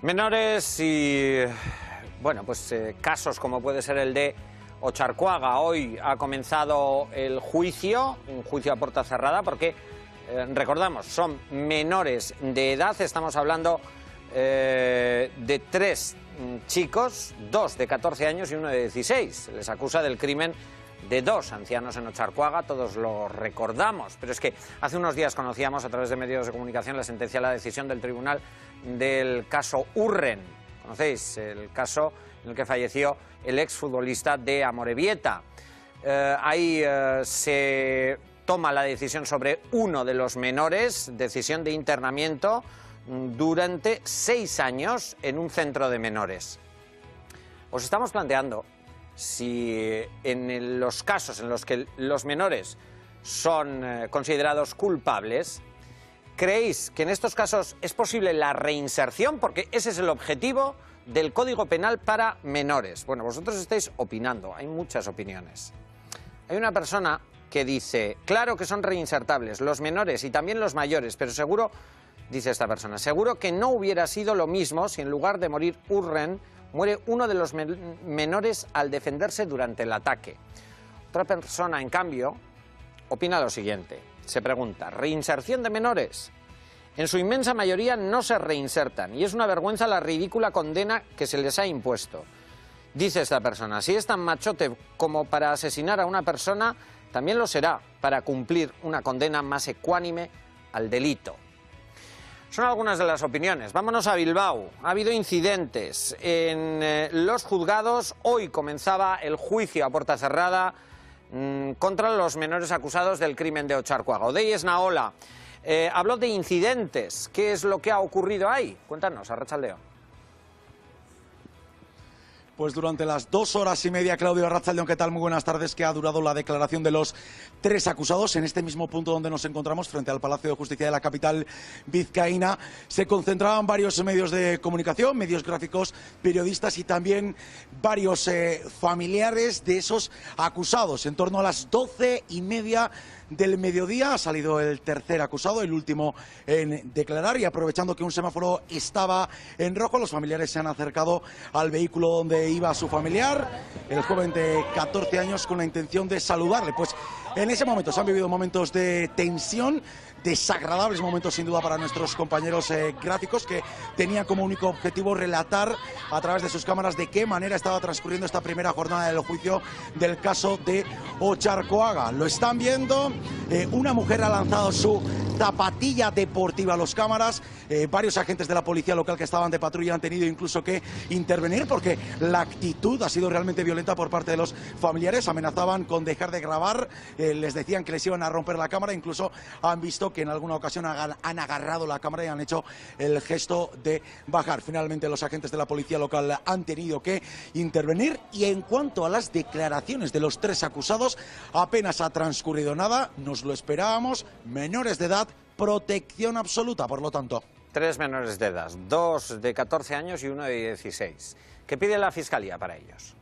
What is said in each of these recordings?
Menores y, bueno, pues casos como puede ser el de Ocharcoaga. Hoy ha comenzado el juicio, un juicio a puerta cerrada, porque, recordamos, son menores de edad. Estamos hablando de tres chicos, dos de 14 años y uno de 16. Se les acusa del crimen de dos ancianos en Ocharcoaga, todos lo recordamos, pero es que hace unos días conocíamos a través de medios de comunicación la sentencia, la decisión del tribunal del caso Urren. ¿Conocéis? El caso en el que falleció el exfutbolista de Amorebieta. Ahí se toma la decisión sobre uno de los menores, decisión de internamiento durante 6 años en un centro de menores. Os estamos planteando si en los casos en los que los menores son considerados culpables, ¿creéis que en estos casos es posible la reinserción? Porque ese es el objetivo del Código Penal para menores. Bueno, vosotros estáis opinando, hay muchas opiniones. Hay una persona que dice, claro que son reinsertables los menores y también los mayores, pero seguro, dice esta persona, seguro que no hubiera sido lo mismo si en lugar de morir Urren, muere uno de los menores al defenderse durante el ataque. Otra persona, en cambio, opina lo siguiente. Se pregunta, ¿reinserción de menores? En su inmensa mayoría no se reinsertan y es una vergüenza la ridícula condena que se les ha impuesto. Dice esta persona, si es tan machote como para asesinar a una persona, también lo será para cumplir una condena más ecuánime al delito. Son algunas de las opiniones. Vámonos a Bilbao. Ha habido incidentes en los juzgados. Hoy comenzaba el juicio a puerta cerrada contra los menores acusados del crimen de Ocharcoaga. Odey Esnaola habló de incidentes. ¿Qué es lo que ha ocurrido ahí? Cuéntanos, Arratsaldeon. Pues durante las 2 horas y media, Claudio, Arratsaldeon, ¿qué tal? Muy buenas tardes, que ha durado la declaración de los 3 acusados. En este mismo punto donde nos encontramos, frente al Palacio de Justicia de la capital vizcaína, se concentraban varios medios de comunicación, medios gráficos, periodistas y también varios familiares de esos acusados. En torno a las 12:30 del mediodía ha salido el tercer acusado, el último en declarar, y aprovechando que un semáforo estaba en rojo, los familiares se han acercado al vehículo donde iba su familiar, el joven de 14 años, con la intención de saludarle. Pues en ese momento se han vivido momentos de tensión, desagradables momentos sin duda para nuestros compañeros gráficos, que tenían como único objetivo relatar a través de sus cámaras de qué manera estaba transcurriendo esta primera jornada del juicio del caso de Ocharcoaga. Lo están viendo, una mujer ha lanzado su zapatilla deportiva a las cámaras, varios agentes de la policía local que estaban de patrulla han tenido incluso que intervenir porque la actitud ha sido realmente violenta por parte de los familiares. Amenazaban con dejar de grabar, les decían que les iban a romper la cámara, incluso han visto que en alguna ocasión han agarrado la cámara y han hecho el gesto de bajar. Finalmente los agentes de la policía local han tenido que intervenir, y en cuanto a las declaraciones de los 3 acusados, apenas ha transcurrido nada, nos lo esperábamos, menores de edad, protección absoluta, por lo tanto. 3 menores de edad, 2 de 14 años y 1 de 16. ¿Qué pide la Fiscalía para ellos?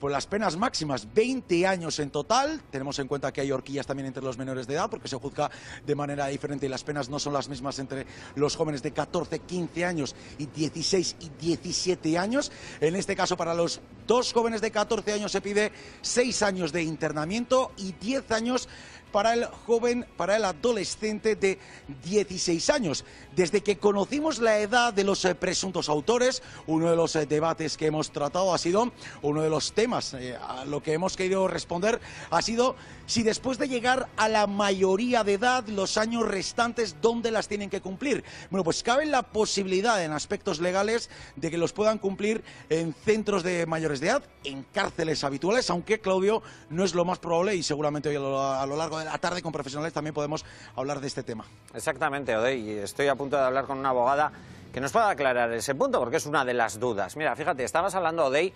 Pues las penas máximas, 20 años en total. Tenemos en cuenta que hay horquillas también entre los menores de edad, porque se juzga de manera diferente y las penas no son las mismas entre los jóvenes de 14, 15 años y 16 y 17 años. En este caso, para los 2 jóvenes de 14 años se pide 6 años de internamiento y 10 años para el joven, para el adolescente de 16 años. Desde que conocimos la edad de los presuntos autores, uno de los debates que hemos tratado ha sido, uno de los temas a lo que hemos querido responder ha sido si después de llegar a la mayoría de edad, los años restantes, ¿dónde las tienen que cumplir? Bueno, pues cabe la posibilidad en aspectos legales de que los puedan cumplir en centros de mayores de edad, en cárceles habituales, aunque, Claudio, no es lo más probable, y seguramente hoy a lo largo de la tarde con profesionales también podemos hablar de este tema. Exactamente, Odey, y estoy a punto de hablar con una abogada que nos pueda aclarar ese punto, porque es una de las dudas. Mira, fíjate, estabas hablando, Odey,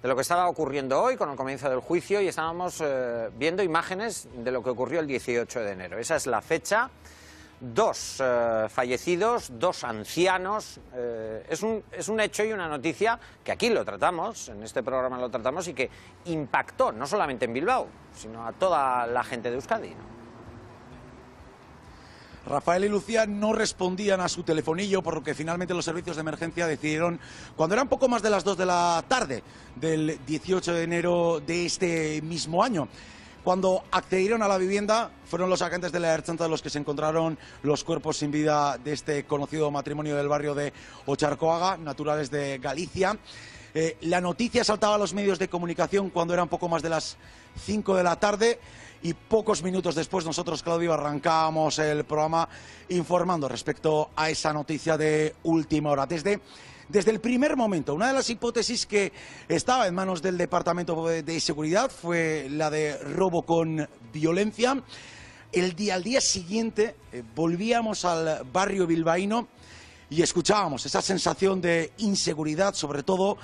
de lo que estaba ocurriendo hoy con el comienzo del juicio, y estábamos viendo imágenes de lo que ocurrió el 18 de enero. Esa es la fecha. 2 fallecidos, 2 ancianos. Es un hecho y una noticia que aquí lo tratamos, en este programa lo tratamos, y que impactó no solamente en Bilbao, sino a toda la gente de Euskadi, ¿no? Rafael y Lucía no respondían a su telefonillo, por lo que finalmente los servicios de emergencia decidieron, cuando eran poco más de las 2 de la tarde del 18 de enero de este mismo año, cuando accedieron a la vivienda, fueron los agentes de la Ertzaintza los que se encontraron los cuerpos sin vida de este conocido matrimonio del barrio de Otxarkoaga, naturales de Galicia. La noticia saltaba a los medios de comunicación cuando eran poco más de las 5 de la tarde y pocos minutos después nosotros, Claudio, arrancábamos el programa informando respecto a esa noticia de última hora. Desde el primer momento, una de las hipótesis que estaba en manos del Departamento de Seguridad fue la de robo con violencia. Al día siguiente volvíamos al barrio bilbaíno y escuchábamos esa sensación de inseguridad, sobre todo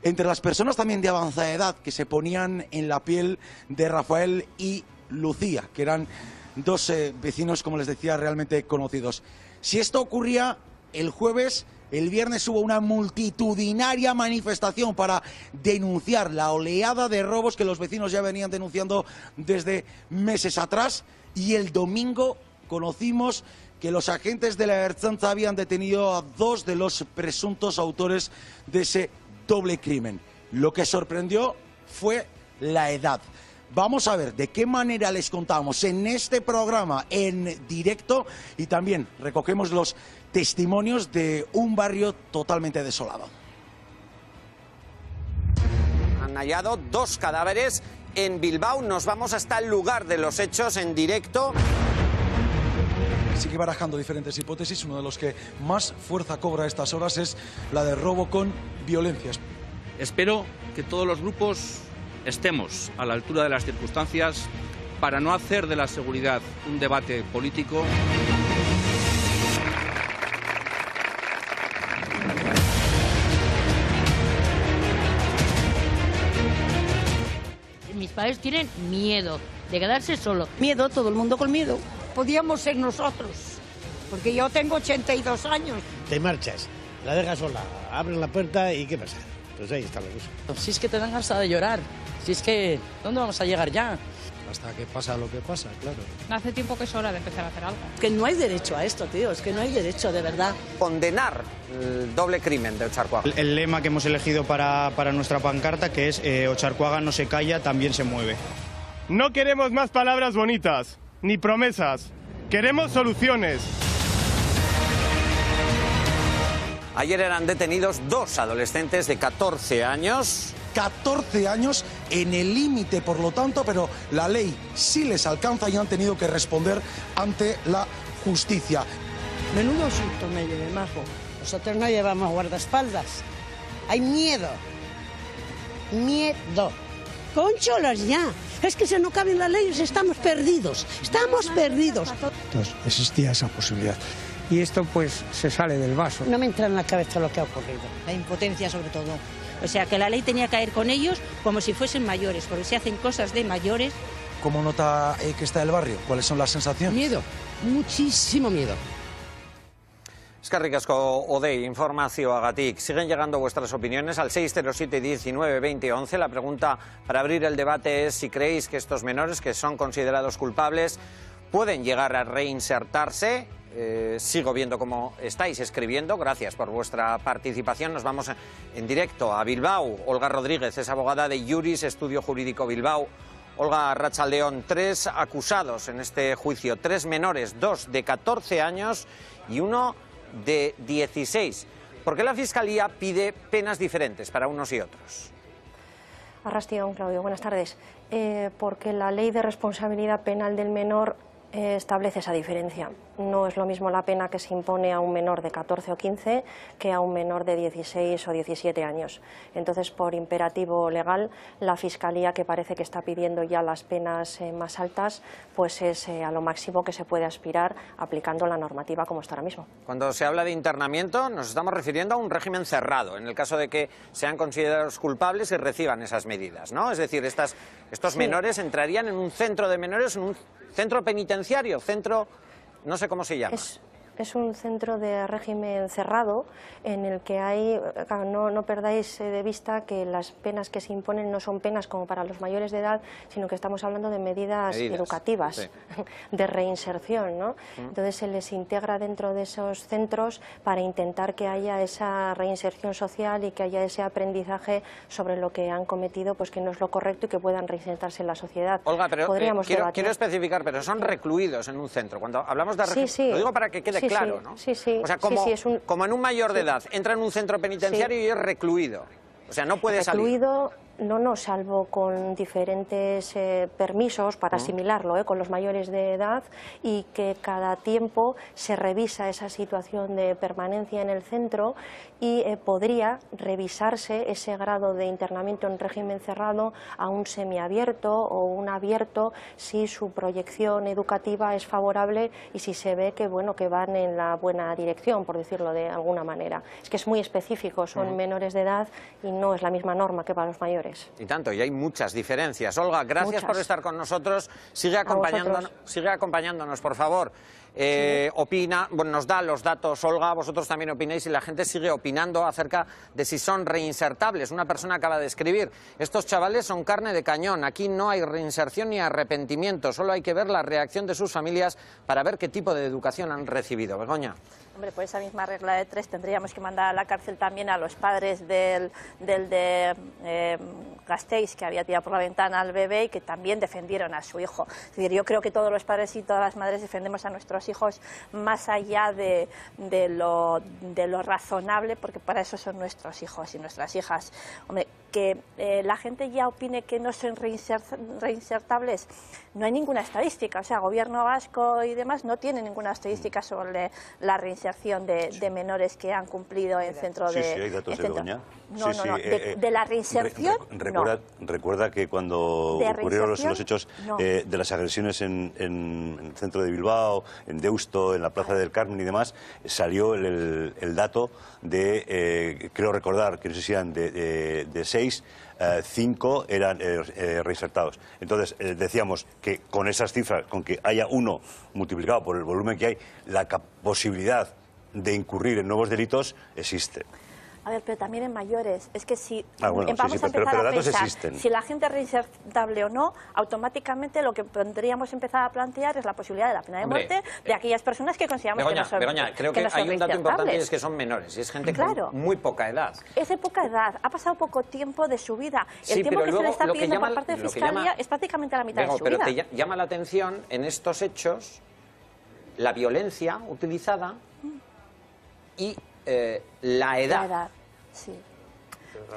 entre las personas también de avanzada edad que se ponían en la piel de Rafael y Lucía, que eran dos vecinos, como les decía, realmente conocidos. Si esto ocurría el jueves, el viernes hubo una multitudinaria manifestación para denunciar la oleada de robos que los vecinos ya venían denunciando desde meses atrás, y el domingo conocimos que los agentes de la Ertzaintza habían detenido a 2 de los presuntos autores de ese doble crimen. Lo que sorprendió fue la edad. Vamos a ver de qué manera les contamos en este programa en directo y también recogemos los testimonios de un barrio totalmente desolado. Han hallado 2 cadáveres en Bilbao. Nos vamos hasta el lugar de los hechos en directo. Sigue barajando diferentes hipótesis. Uno de los que más fuerza cobra a estas horas es la de robo con violencias. Espero que todos los grupos estemos a la altura de las circunstancias para no hacer de la seguridad un debate político. Mis padres tienen miedo de quedarse solos. Miedo, todo el mundo con miedo. Podíamos ser nosotros, porque yo tengo 82 años. Te marchas, la dejas sola, abres la puerta y ¿qué pasa? Pues ahí está la cosa. Si es que te dan ganas de llorar, si es que ¿dónde vamos a llegar ya? Hasta que pasa lo que pasa, claro. Hace tiempo que es hora de empezar a hacer algo. Que no hay derecho a esto, tío, es que no hay derecho, de verdad. Condenar el doble crimen de Otxarkoaga. El lema que hemos elegido para nuestra pancarta, que es Otxarkoaga no se calla, también se mueve. No queremos más palabras bonitas, ni promesas. Queremos soluciones. Ayer eran detenidos 2 adolescentes de 14 años. 14 años en el límite, por lo tanto, pero la ley sí les alcanza y han tenido que responder ante la justicia. Menudo susto me llevé, majo. Nosotros no llevamos guardaespaldas. Hay miedo. Miedo. Cóncholas ya. Es que si no caben las leyes estamos perdidos. Estamos perdidos. Entonces, existía esa posibilidad. Y esto pues se sale del vaso. No me entra en la cabeza lo que ha ocurrido. La impotencia sobre todo. O sea, que la ley tenía que caer con ellos como si fuesen mayores, porque si hacen cosas de mayores. ¿Cómo nota que está el barrio? ¿Cuáles son las sensaciones? Miedo, muchísimo miedo. Eskerrik asko, Odei, informazioagatik. Siguen llegando vuestras opiniones al 607 19 20 11. La pregunta para abrir el debate es si creéis que estos menores que son considerados culpables pueden llegar a reinsertarse. Sigo viendo cómo estáis escribiendo. Gracias por vuestra participación. Nos vamos en directo a Bilbao. Olga Rodríguez es abogada de Iuris, Estudio Jurídico Bilbao. Olga, arratsaldeon, 3 acusados en este juicio, 3 menores, 2 de 14 años y 1 de 16. ¿Por qué la Fiscalía pide penas diferentes para unos y otros? Arrastillón, Claudio, buenas tardes. Porque la ley de responsabilidad penal del menor establece esa diferencia. No es lo mismo la pena que se impone a un menor de 14 o 15 que a un menor de 16 o 17 años. Entonces, por imperativo legal, la Fiscalía, que parece que está pidiendo ya las penas más altas, pues es a lo máximo que se puede aspirar aplicando la normativa como está ahora mismo. Cuando se habla de internamiento, nos estamos refiriendo a un régimen cerrado, en el caso de que sean considerados culpables y reciban esas medidas, ¿no? Es decir, estos menores entrarían en un centro de menores, en un centro penitenciario, centro, no sé cómo se llama. Es un centro de régimen cerrado en el que hay, no perdáis de vista que las penas que se imponen no son penas como para los mayores de edad, sino que estamos hablando de medidas educativas, sí, de reinserción, ¿no? Entonces se les integra dentro de esos centros para intentar que haya esa reinserción social y que haya ese aprendizaje sobre lo que han cometido, pues que no es lo correcto y que puedan reinsertarse en la sociedad. Olga, pero quiero especificar, pero son recluidos en un centro. Cuando hablamos de régimen, lo digo para que quede claro, ¿no? Sí, sí. O sea, como en un mayor de edad, entra en un centro penitenciario y es recluido. O sea, no puede salir. Recluido, no, salvo con diferentes permisos para asimilarlo, con los mayores de edad, y que cada tiempo se revisa esa situación de permanencia en el centro y podría revisarse ese grado de internamiento en régimen cerrado a un semiabierto o un abierto si su proyección educativa es favorable y si se ve que, bueno, que van en la buena dirección, por decirlo de alguna manera. Es que es muy específico, son menores de edad y no es la misma norma que para los mayores. Y tanto, y hay muchas diferencias. Olga, gracias por estar con nosotros. Sigue acompañándonos, por favor. Opina, bueno, nos da los datos, Olga, vosotros también opinéis y la gente sigue opinando acerca de si son reinsertables. Una persona acaba de escribir: estos chavales son carne de cañón, aquí no hay reinserción ni arrepentimiento, solo hay que ver la reacción de sus familias para ver qué tipo de educación han recibido. Begoña. Hombre, por esa misma regla de 3 tendríamos que mandar a la cárcel también a los padres del de Gasteiz, que había tirado por la ventana al bebé y que también defendieron a su hijo. Es decir, yo creo que todos los padres y todas las madres defendemos a nuestros hijos más allá de lo razonable, porque para eso son nuestros hijos y nuestras hijas. Hombre, que la gente ya opine que no son reinsertables, no hay ninguna estadística. O sea, Gobierno vasco y demás no tiene ninguna estadística sobre la reinserción de menores que han cumplido en centro de... Sí, hay datos de Begoña. De la reinserción, Recuerda que cuando ocurrieron los hechos de las agresiones en el centro de Bilbao, en Deusto, en la Plaza del Carmen y demás, salió el dato de, creo recordar, que no sé si eran de 6, 5 eran reinsertados. Entonces, decíamos que con esas cifras, con que haya uno multiplicado por el volumen que hay, la posibilidad de incurrir en nuevos delitos existe. A ver, pero también en mayores. Es que si vamos a empezar a pensar si la gente es reinsertable o no, automáticamente lo que podríamos empezar a plantear es la posibilidad de la pena de muerte de aquellas personas que consideramos que no son Begoña, creo que hay un dato importante y es que son menores, y es gente con muy poca edad. Es de poca edad, ha pasado poco tiempo de su vida. El tiempo que se le está pidiendo por parte de Fiscalía es prácticamente la mitad de su vida. Pero te llama la atención en estos hechos la violencia utilizada y la edad. Sí.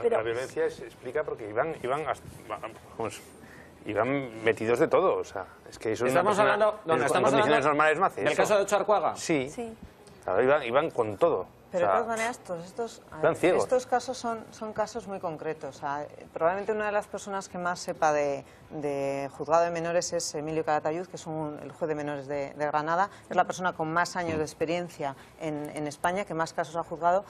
Pero la violencia explica porque iban metidos de todo, o sea, es que eso estamos hablando en condiciones normales no hace eso. ¿Del caso de Ocharcuaga? Sí. Claro, iban con todo. Pero de todas maneras, estos casos son casos muy concretos. O sea, probablemente una de las personas que más sepa de juzgado de menores es Emilio Calatayud, que es el juez de menores de Granada. Es la persona con más años de experiencia en España, que más casos ha juzgado.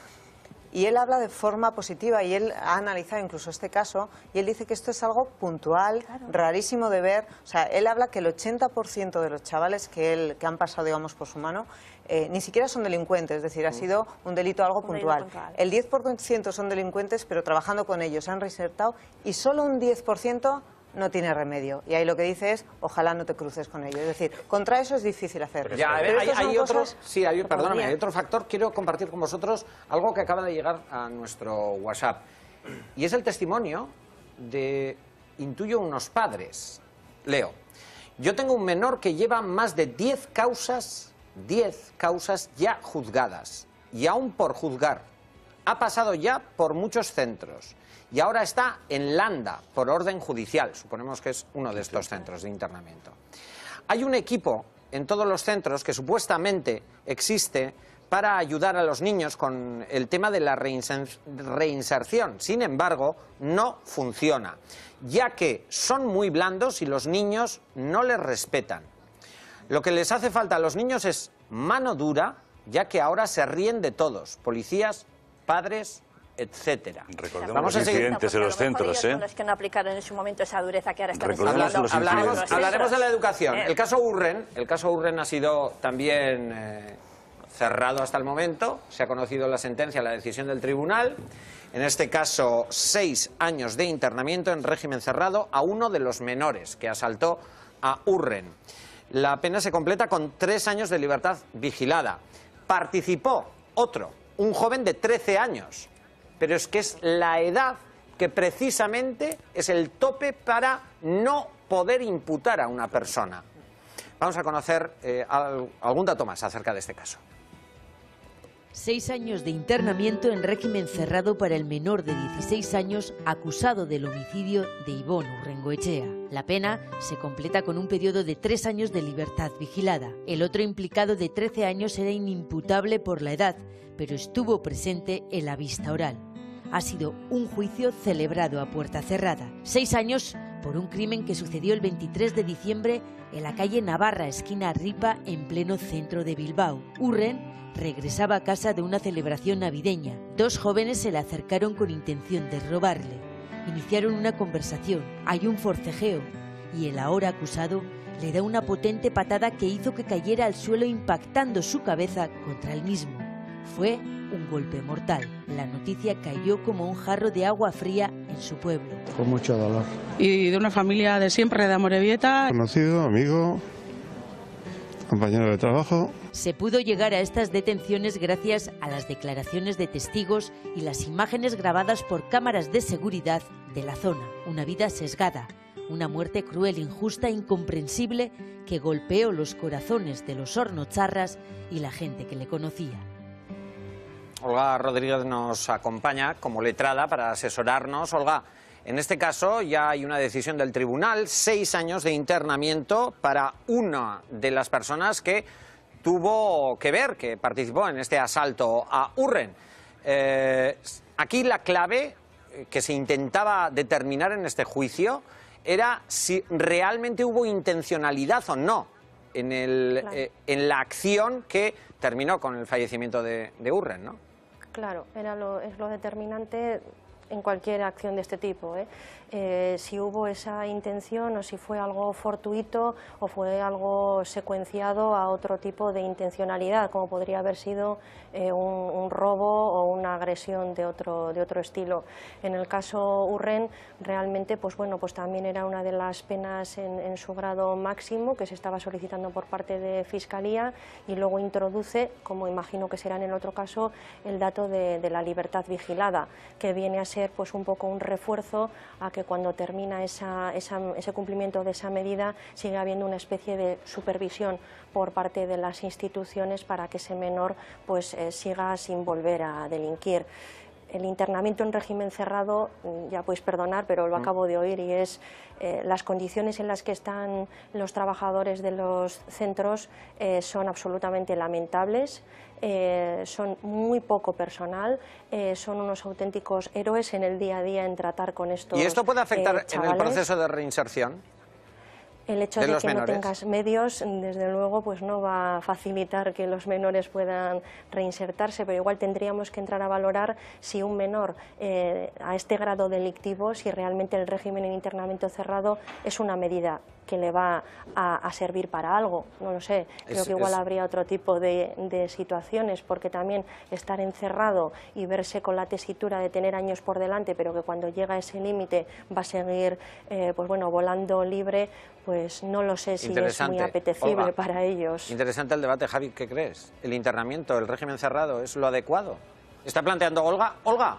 Y él habla de forma positiva y él ha analizado incluso este caso y él dice que esto es algo puntual, rarísimo de ver. O sea, él habla que el 80% de los chavales que han pasado, digamos, por su mano ni siquiera son delincuentes, es decir, ha sido un delito algo puntual. El 10% son delincuentes, pero trabajando con ellos se han reinsertado y solo un 10% no tiene remedio. Y ahí lo que dice es, ojalá no te cruces con ello. Es decir, contra eso es difícil hacer. Ya, hay otro factor. Quiero compartir con vosotros algo que acaba de llegar a nuestro WhatsApp. Y es el testimonio de, intuyo, unos padres. Leo: yo tengo un menor que lleva más de 10 causas ya juzgadas. Y aún por juzgar. Ha pasado ya por muchos centros. Y ahora está en Landa, por orden judicial. Suponemos que es uno de estos centros de internamiento. Hay un equipo en todos los centros que supuestamente existe para ayudar a los niños con el tema de la reinserción. Sin embargo, no funciona, ya que son muy blandos y los niños no les respetan. Lo que les hace falta a los niños es mano dura, ya que ahora se ríen de todos, policías, padres, etcétera. Recordemos los incidentes en los centros, son los que no aplicaron en su momento esa dureza que ahora están hablaremos de la educación. El caso Urren ha sido también cerrado hasta el momento. Se ha conocido la sentencia, la decisión del tribunal. En este caso, 6 años de internamiento en régimen cerrado a uno de los menores que asaltó a Urren. La pena se completa con 3 años de libertad vigilada. Participó otro, un joven de 13 años. Pero es que es la edad que precisamente es el tope para no poder imputar a una persona. Vamos a conocer algún dato más acerca de este caso. 6 años de internamiento en régimen cerrado para el menor de 16 años acusado del homicidio de Ibon Urrengoetxea. La pena se completa con un periodo de 3 años de libertad vigilada. El otro implicado de 13 años era inimputable por la edad, pero estuvo presente en la vista oral. Ha sido un juicio celebrado a puerta cerrada. 6 años por un crimen que sucedió el 23 de diciembre en la calle Navarra, esquina Ripa, en pleno centro de Bilbao. Urren regresaba a casa de una celebración navideña. 2 jóvenes se le acercaron con intención de robarle. Iniciaron una conversación, hay un forcejeo y el ahora acusado le da una potente patada que hizo que cayera al suelo impactando su cabeza contra el mismo. Fue un golpe mortal. La noticia cayó como un jarro de agua fría en su pueblo. Con mucho dolor. Y de una familia de siempre, de Amorebieta. Conocido, amigo, compañero de trabajo. Se pudo llegar a estas detenciones gracias a las declaraciones de testigos y las imágenes grabadas por cámaras de seguridad de la zona. Una vida sesgada, una muerte cruel, injusta, incomprensible, que golpeó los corazones de los hornocharras y la gente que le conocía. Olga Rodríguez nos acompaña como letrada para asesorarnos. Olga, en este caso ya hay una decisión del tribunal, 6 años de internamiento para una de las personas que tuvo que ver, que participó en este asalto a Urren. Aquí la clave que se intentaba determinar en este juicio era si realmente hubo intencionalidad o no en la acción que terminó con el fallecimiento de Urren, ¿no? Claro, es lo determinante en cualquier acción de este tipo, si hubo esa intención o si fue algo fortuito o fue algo secuenciado a otro tipo de intencionalidad, como podría haber sido un robo o una agresión de otro estilo. En el caso Urren, realmente, pues bueno, pues también era una de las penas en su grado máximo que se estaba solicitando por parte de Fiscalía, y luego introduce, como imagino que será en el otro caso, el dato de la libertad vigilada, que viene a ser pues un poco un refuerzo a que cuando termina ese cumplimiento de esa medida sigue habiendo una especie de supervisión por parte de las instituciones para que ese menor pues siga sin volver a delinquir. El internamiento en régimen cerrado, ya podéis perdonar, pero lo acabo de oír, y es las condiciones en las que están los trabajadores de los centros son absolutamente lamentables, son muy poco personal, son unos auténticos héroes en el día a día en tratar con estos ¿Y esto puede afectar en el chavales. proceso de reinserción? El hecho de que no tengas medios, desde luego, pues no va a facilitar que los menores puedan reinsertarse, pero igual tendríamos que entrar a valorar si un menor a este grado delictivo, si realmente el régimen en internamiento cerrado es una medida que le va a servir para algo, no lo sé, creo que igual habría otro tipo de situaciones, porque también estar encerrado y verse con la tesitura de tener años por delante, pero que cuando llega a ese límite va a seguir pues bueno, volando libre, pues no lo sé si es muy apetecible, Olga, para ellos. Interesante el debate, Javi, ¿qué crees? ¿El internamiento, el régimen cerrado, es lo adecuado? Está planteando Olga. Olga,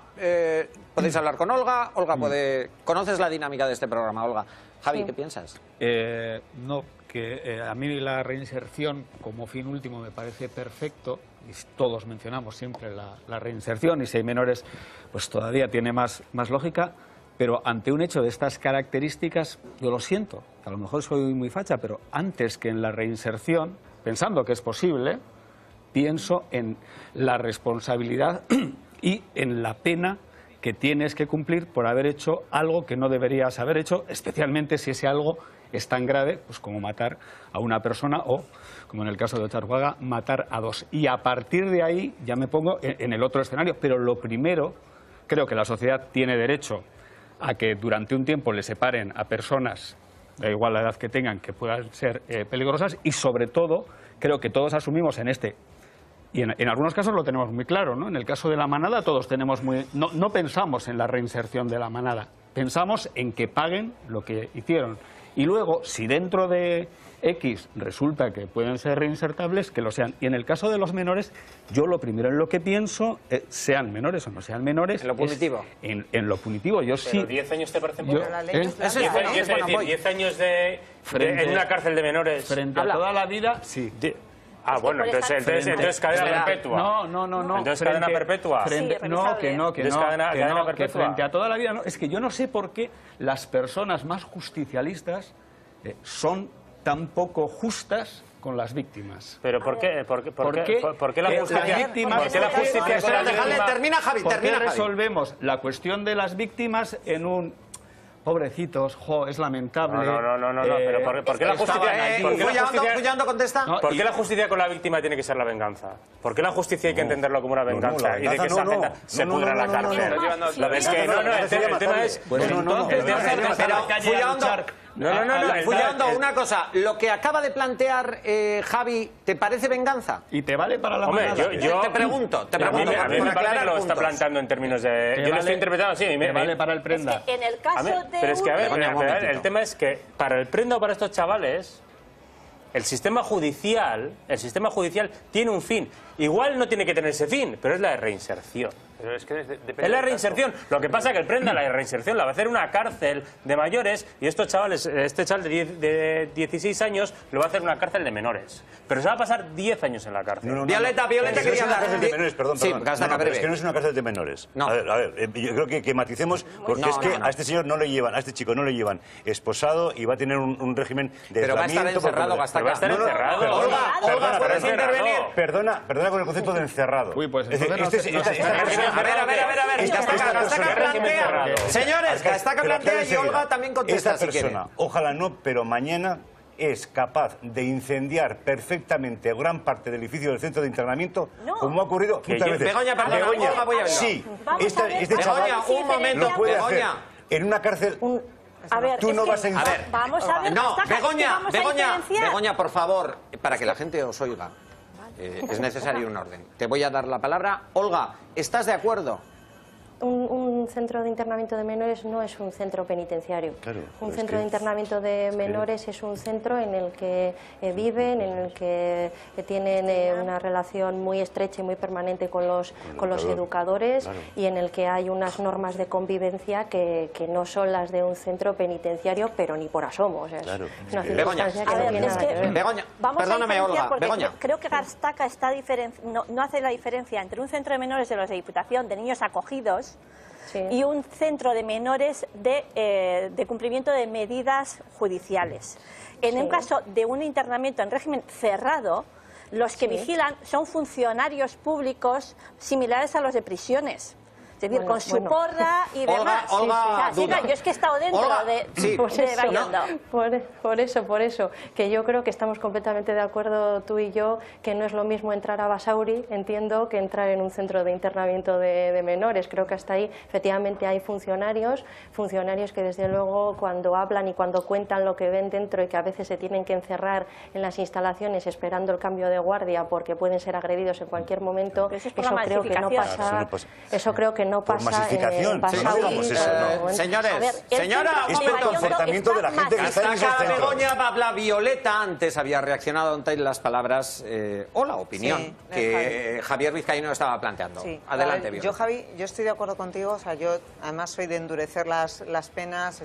podéis hablar con Olga. Olga, ¿conoces la dinámica de este programa, Olga? Javi, ¿qué piensas? No, que a mí la reinserción como fin último me parece perfecto, y todos mencionamos siempre la reinserción, y si hay menores, pues todavía tiene más lógica, pero ante un hecho de estas características, yo lo siento, que a lo mejor soy muy facha, pero antes que en la reinserción, pensando que es posible, pienso en la responsabilidad y en la pena que tienes que cumplir por haber hecho algo que no deberías haber hecho, especialmente si ese algo es tan grave pues como matar a una persona o, como en el caso de Otxarkoaga, matar a 2. Y a partir de ahí ya me pongo en el otro escenario. Pero lo primero, creo que la sociedad tiene derecho a que durante un tiempo le separen a personas, da igual la edad que tengan, que puedan ser peligrosas, y sobre todo creo que todos asumimos en este Y en algunos casos lo tenemos muy claro, ¿no? En el caso de la manada todos tenemos no pensamos en la reinserción de la manada, pensamos en que paguen lo que hicieron. Y luego, si dentro de X resulta que pueden ser reinsertables, que lo sean. Y en el caso de los menores, yo lo primero en lo que pienso, sean menores o no sean menores... ¿En lo punitivo? En lo punitivo, yo sí... ¿Pero 10 años te parecen poco? La ley es 10 años en una cárcel de menores. Frente a toda la vida, sí. Ah, bueno, entonces cadena perpetua. No. Entonces cadena perpetua. Cadena perpetua. Que frente a toda la vida, no. Es que yo no sé por qué las personas más justicialistas son tan poco justas con las víctimas. ¿Pero por qué? ¿Por qué la justicia? Termina, Javi. ¿Por qué resolvemos la cuestión de las víctimas en un... Pobrecitos, es lamentable. No, pero ¿por qué la justicia... Fuyando contesta. ¿Por qué la justicia con la víctima tiene que ser la venganza? ¿Por qué la justicia hay que entenderlo como una venganza y de que esa gente se pudra en la cárcel? El tema es... Fuyando, una cosa, lo que acaba de plantear Javi, ¿te parece venganza? ¿Y te vale para la manada? Te pregunto. A mí me parece que lo está planteando en términos de... Yo lo estoy interpretando así. ¿Te vale para el prenda? En el caso de... Pero es que, a ver, el tema es que para el prenda o para estos chavales, el sistema judicial tiene un fin. Igual no tiene que tener ese fin, pero es la de reinserción. Pero es que es la reinserción. Lo que pasa es que el prenda, la reinserción, la va a hacer una cárcel de mayores y estos chavales, este chaval de 16 años, lo va a hacer una cárcel de menores. Pero se va a pasar 10 años en la cárcel. Violeta quería hablar. Es una cárcel de menores, perdón. Sí, pero es que no es una cárcel de menores. A ver, yo creo que maticemos, porque es que a este señor no le llevan, a este chico no le llevan esposado y va a tener un régimen de pero va a estar encerrado, va a estar encerrado. Olga, ¿puedes intervenir? Perdona con el concepto de encerrado. Uy, pues a ver. Señores, hasta que plantea y Olga también contesta. Esta persona, ojalá no, pero mañana es capaz de incendiar perfectamente gran parte del edificio del centro de internamiento, como ha ocurrido muchas veces. Begoña, sí, este chaval lo puede hacer en una cárcel. A ver, tú no vas a... Vamos a ver. No, Begoña, por favor, para que la gente os oiga. Es necesario un orden. Te voy a dar la palabra. Olga, ¿estás de acuerdo? Un centro de internamiento de menores no es un centro penitenciario. Claro, un centro de internamiento de menores es un centro en el que viven, en el que tienen una relación muy estrecha y muy permanente con los educadores, y en el que hay unas normas de convivencia que no son las de un centro penitenciario, pero ni por asomo. O sea, es una circunstancia que no tiene nada que ver. Begoña, vamos perdóname, Olga. Begoña. Creo que Gastaca no hace la diferencia entre un centro de menores de los de Diputación, de niños acogidos, y un centro de menores de cumplimiento de medidas judiciales. En un caso de un internamiento en régimen cerrado, los que vigilan son funcionarios públicos similares a los de prisiones. Es decir, con su porra y demás. Olga, yo es que he estado dentro de Bayondo. Por eso, que yo creo que estamos completamente de acuerdo tú y yo, que no es lo mismo entrar a Basauri, entiendo, que entrar en un centro de internamiento de menores. Creo que hasta ahí efectivamente hay funcionarios que desde luego cuando hablan y cuando cuentan lo que ven dentro, y que a veces se tienen que encerrar en las instalaciones esperando el cambio de guardia porque pueden ser agredidos en cualquier momento, eso creo que no pasa. Eso creo que no pasa en Basauri. Señores, es por comportamiento de la gente que está en esos centros. Begoña habla. Violeta antes había reaccionado ante las palabras o la opinión que Javier Vizcaíno estaba planteando. Adelante, Violeta. Yo estoy de acuerdo contigo. O sea, yo además soy de endurecer las penas.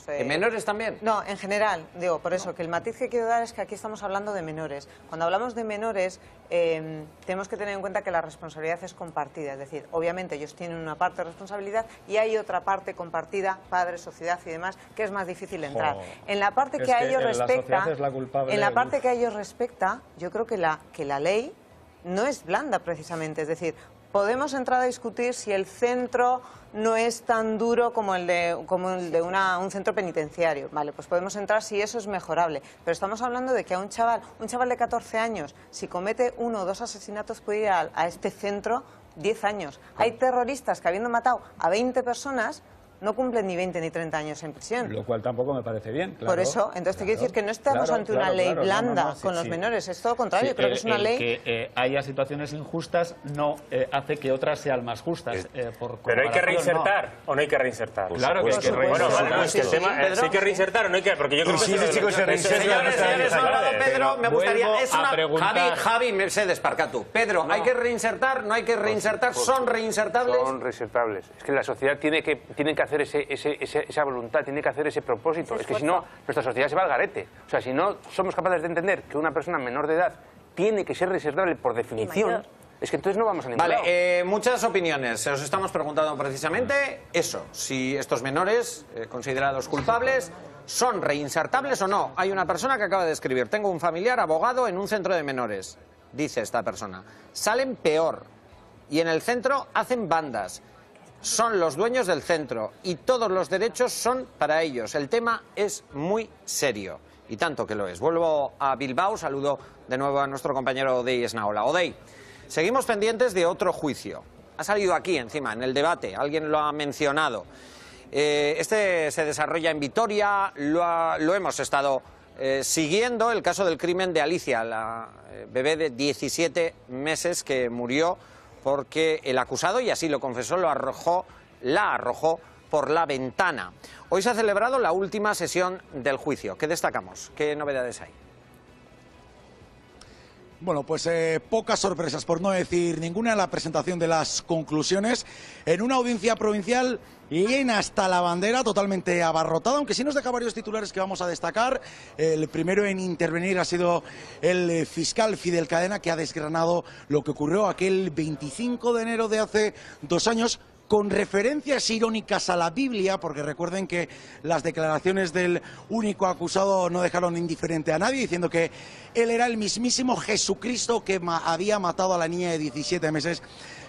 ¿En menores también? No, en general. Digo, por eso, que el matiz que quiero dar es que aquí estamos hablando de menores. Cuando hablamos de menores, tenemos que tener en cuenta que la responsabilidad es compartida. Es decir, obviamente ellos tienen una parte de responsabilidad y hay otra parte compartida, padres, sociedad y demás, que es más difícil entrar. En la parte que a ellos respecta, yo creo que la ley no es blanda precisamente. Es decir, podemos entrar a discutir si el centro no es tan duro como el de un centro penitenciario. Vale, pues podemos entrar si eso es mejorable. Pero estamos hablando de que a un chaval de 14 años, si comete 1 o 2 asesinatos, puede ir a este centro 10 años. Hay terroristas que, habiendo matado a 20 personas, no cumplen ni 20 ni 30 años en prisión. Lo cual tampoco me parece bien. Claro, por eso, entonces te quiero decir que no estamos ante una ley blanda con los menores, es todo lo contrario, creo que es una ley... Que haya situaciones injustas no hace que otras sean más justas. Pero hay que reinsertar o no hay que reinsertar. Claro que hay que reinsertar. Bueno, vale, es que el tema es si hay que reinsertar o no hay que... Porque yo creo que... Señores, Pedro, me gustaría... Javi, Mercedes, Parcatu. Pedro, ¿hay que reinsertar? ¿No hay que reinsertar? ¿Son reinsertables? Son reinsertables. Es que la sociedad tiene que hacer esa voluntad, tiene que hacer ese propósito. Es que si no, nuestra sociedad se va al garete. O sea, si no somos capaces de entender que una persona menor de edad tiene que ser reinsertable por definición, es que entonces no vamos a ningún lado. Muchas opiniones. Os estamos preguntando precisamente eso, si estos menores considerados culpables son reinsertables o no. Hay una persona que acaba de escribir: tengo un familiar abogado en un centro de menores. Dice esta persona: salen peor y en el centro hacen bandas. Son los dueños del centro y todos los derechos son para ellos. El tema es muy serio y tanto que lo es. Vuelvo a Bilbao, saludo de nuevo a nuestro compañero Odey Esnaola. Odey, seguimos pendientes de otro juicio. Ha salido aquí encima, en el debate, alguien lo ha mencionado. Este se desarrolla en Vitoria, lo hemos estado siguiendo, el caso del crimen de Alicia, la bebé de 17 meses que murió porque el acusado, y así lo confesó, la arrojó por la ventana. Hoy se ha celebrado la última sesión del juicio. ¿Qué destacamos? ¿Qué novedades hay? Bueno, pues pocas sorpresas, por no decir ninguna, en la presentación de las conclusiones en una audiencia provincial llena hasta la bandera, totalmente abarrotada, aunque sí nos deja varios titulares que vamos a destacar. El primero en intervenir ha sido el fiscal Fidel Cadena, que ha desgranado lo que ocurrió aquel 25 de enero de hace 2 años, con referencias irónicas a la Biblia, porque recuerden que las declaraciones del único acusado no dejaron indiferente a nadie, diciendo que él era el mismísimo Jesucristo que había matado a la niña de 17 meses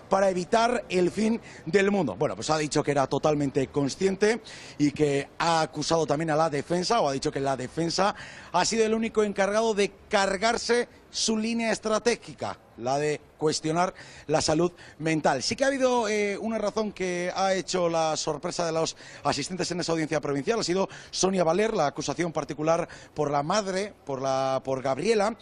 para evitar el fin del mundo. Bueno, pues ha dicho que era totalmente consciente y que ha acusado también a la defensa, o ha dicho que la defensa ha sido el único encargado de cargarse su línea estratégica, la de cuestionar la salud mental. Sí que ha habido una razón que ha hecho la sorpresa de los asistentes en esa audiencia provincial, ha sido Sonia Valer, la acusación particular por la madre, por Gabriela,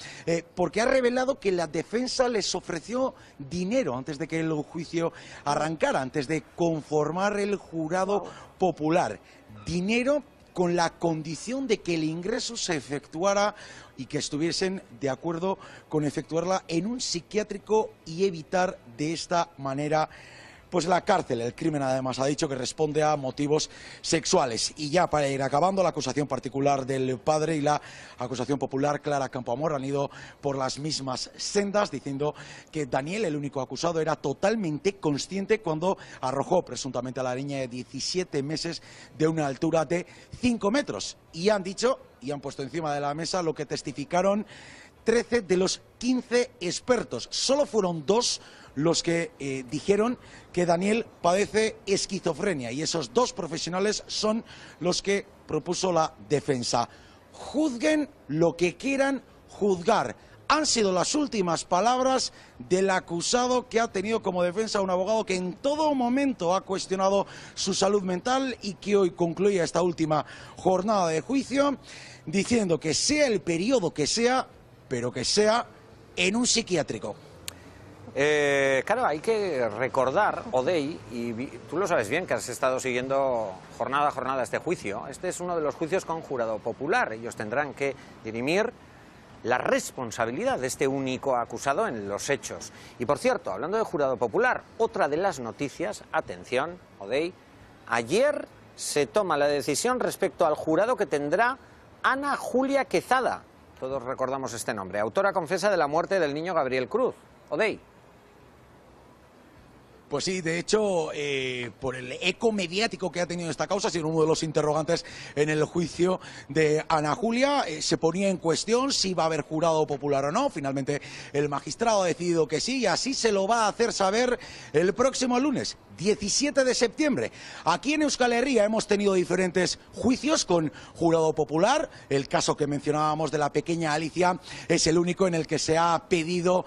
porque ha revelado que la defensa les ofreció dinero antes de que el juicio arrancara, antes de conformar el jurado popular. Dinero con la condición de que el ingreso se efectuara y que estuviesen de acuerdo con efectuarla en un psiquiátrico y evitar de esta manera pues la cárcel. El crimen además ha dicho que responde a motivos sexuales. Y ya para ir acabando, la acusación particular del padre y la acusación popular Clara Campoamor han ido por las mismas sendas, diciendo que Daniel, el único acusado, era totalmente consciente cuando arrojó presuntamente a la niña de 17 meses de una altura de 5 metros. Y han dicho, y han puesto encima de la mesa lo que testificaron 13 de los 15 expertos. Solo fueron 2 los que dijeron que Daniel padece esquizofrenia, y esos 2 profesionales son los que propuso la defensa. Juzguen lo que quieran juzgar. Han sido las últimas palabras del acusado, que ha tenido como defensa un abogado que en todo momento ha cuestionado su salud mental y que hoy concluye esta última jornada de juicio diciendo que sea el periodo que sea, pero que sea en un psiquiátrico. Claro, hay que recordar, Odey, y tú lo sabes bien, que has estado siguiendo jornada a jornada este juicio. Este es uno de los juicios con jurado popular. Ellos tendrán que dirimir la responsabilidad de este único acusado en los hechos. Y por cierto, hablando de jurado popular, otra de las noticias, atención, Odey, ayer se toma la decisión respecto al jurado que tendrá Ana Julia Quezada. Todos recordamos este nombre, autora confesa de la muerte del niño Gabriel Cruz. Odey. Pues sí, de hecho, por el eco mediático que ha tenido esta causa, ha sido uno de los interrogantes en el juicio de Ana Julia. Se ponía en cuestión si va a haber jurado popular o no. Finalmente, el magistrado ha decidido que sí, y así se lo va a hacer saber el próximo lunes, 17 de septiembre. Aquí en Euskal Herria hemos tenido diferentes juicios con jurado popular. El caso que mencionábamos de la pequeña Alicia es el único en el que se ha pedido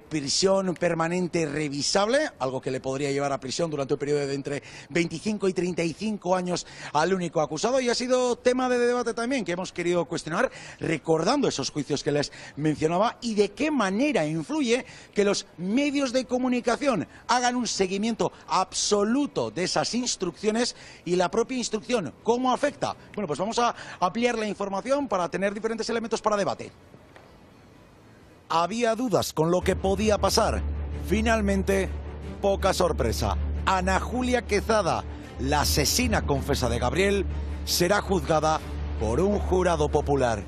prisión permanente revisable, algo que le le podría llevar a prisión durante un periodo de entre 25 y 35 años al único acusado, y ha sido tema de debate también que hemos querido cuestionar, recordando esos juicios que les mencionaba y de qué manera influye que los medios de comunicación hagan un seguimiento absoluto de esas instrucciones y la propia instrucción, ¿cómo afecta? Bueno, pues vamos a ampliar la información para tener diferentes elementos para debate. Había dudas con lo que podía pasar. Finalmente, poca sorpresa. Ana Julia Quezada, la asesina confesa de Gabriel, será juzgada por un jurado popular.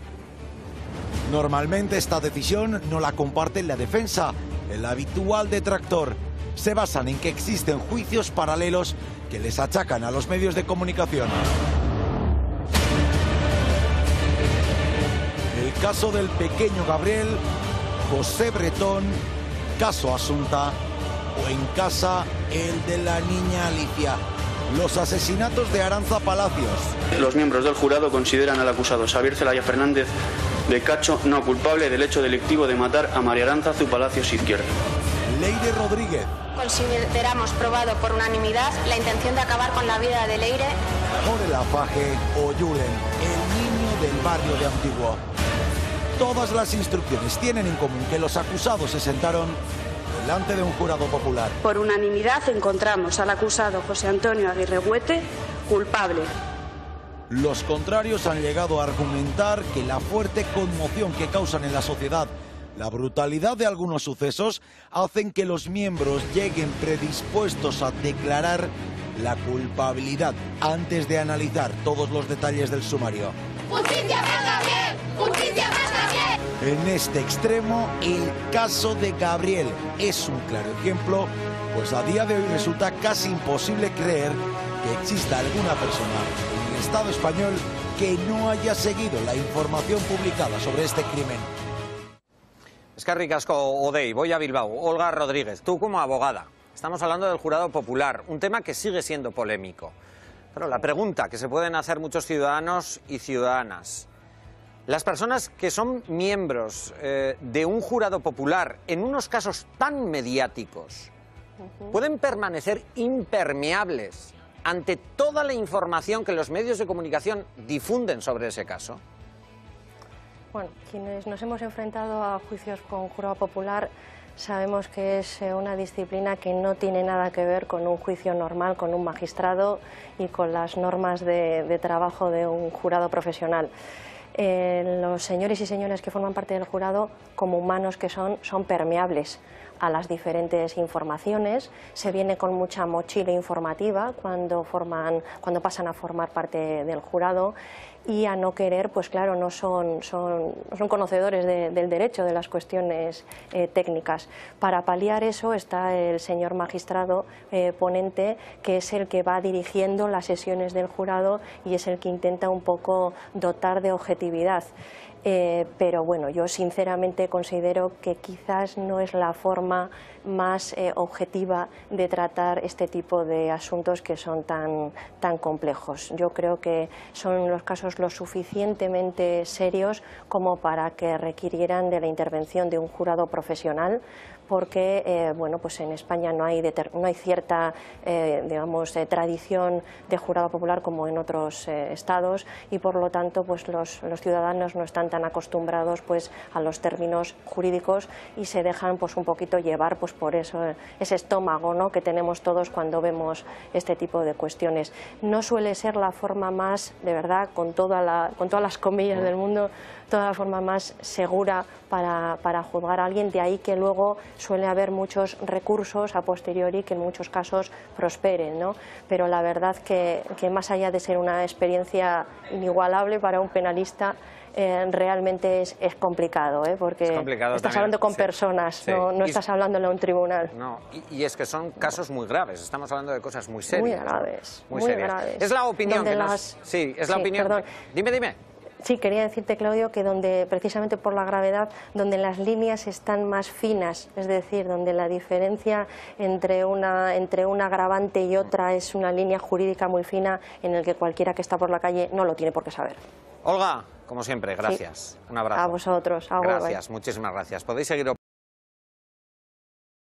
Normalmente esta decisión no la comparte la defensa, el habitual detractor. Se basan en que existen juicios paralelos que les achacan a los medios de comunicación. El caso del pequeño Gabriel, José Bretón, caso Asunta, o en casa el de la niña Alicia. Los asesinatos de Aranza Palacios. Los miembros del jurado consideran al acusado Xavier Celaya Fernández de Cacho no culpable del hecho delictivo de matar a María Aránzazu Palacios Izquierdo. Leire Rodríguez. Consideramos probado por unanimidad la intención de acabar con la vida de Leire. Jorge Lafaje o Julen, el niño del barrio de Antiguo. Todas las instrucciones tienen en común que los acusados se sentaron delante de un jurado popular. Por unanimidad encontramos al acusado José Antonio Aguirre Huete culpable. Los contrarios han llegado a argumentar que la fuerte conmoción que causan en la sociedad, la brutalidad de algunos sucesos, hacen que los miembros lleguen predispuestos a declarar la culpabilidad antes de analizar todos los detalles del sumario. ¡Justicia más Gabriel! ¡Justicia más Gabriel! En este extremo, el caso de Gabriel es un claro ejemplo, pues a día de hoy resulta casi imposible creer que exista alguna persona en el Estado español que no haya seguido la información publicada sobre este crimen. Eskerrik asko, Odei. Voy a Bilbao. Olga Rodríguez, tú como abogada, estamos hablando del jurado popular, un tema que sigue siendo polémico. Pero la pregunta que se pueden hacer muchos ciudadanos y ciudadanas: las personas que son miembros de un jurado popular en unos casos tan mediáticos, ¿pueden permanecer impermeables ante toda la información que los medios de comunicación difunden sobre ese caso? Bueno, quienes nos hemos enfrentado a juicios con jurado popular sabemos que es una disciplina que no tiene nada que ver con un juicio normal, con un magistrado y con las normas de trabajo de un jurado profesional. Los señores y señoras que forman parte del jurado, como humanos que son permeables a las diferentes informaciones. Se viene con mucha mochila informativa cuando pasan a formar parte del jurado, y a no querer, pues claro, no son conocedores del derecho, de las cuestiones técnicas. Para paliar eso está el señor magistrado ponente, que es el que va dirigiendo las sesiones del jurado y es el que intenta un poco dotar de objetividad. Pero bueno, yo sinceramente considero que quizás no es la forma más objetiva de tratar este tipo de asuntos que son tan complejos. Yo creo que son los casos lo suficientemente serios como para que requirieran de la intervención de un jurado profesional, porque bueno, pues en España no hay cierta digamos, tradición de jurado popular como en otros estados, y por lo tanto pues los ciudadanos no están tan acostumbrados pues a los términos jurídicos y se dejan pues un poquito llevar pues por eso, ese estómago, ¿no?, que tenemos todos cuando vemos este tipo de cuestiones. No suele ser la forma más, de verdad, con todas las comillas del mundo, toda la forma más segura para juzgar a alguien. De ahí que luego suele haber muchos recursos a posteriori que en muchos casos prosperen, ¿no? Pero la verdad que más allá de ser una experiencia inigualable para un penalista, realmente es complicado, porque estás hablando con personas, no estás hablándole a un tribunal. No, y es que son casos muy graves, estamos hablando de cosas muy serias. Muy graves, muy graves. Es la opinión que Sí, es la opinión. Perdón. Dime. Sí, quería decirte, Claudio, que donde, precisamente por la gravedad, donde las líneas están más finas, es decir, donde la diferencia entre una agravante y otra es una línea jurídica muy fina, en el que cualquiera que está por la calle no lo tiene por qué saber. Olga, como siempre, gracias. Sí. Un abrazo. A vosotros. Gracias, muchísimas gracias. Podéis seguir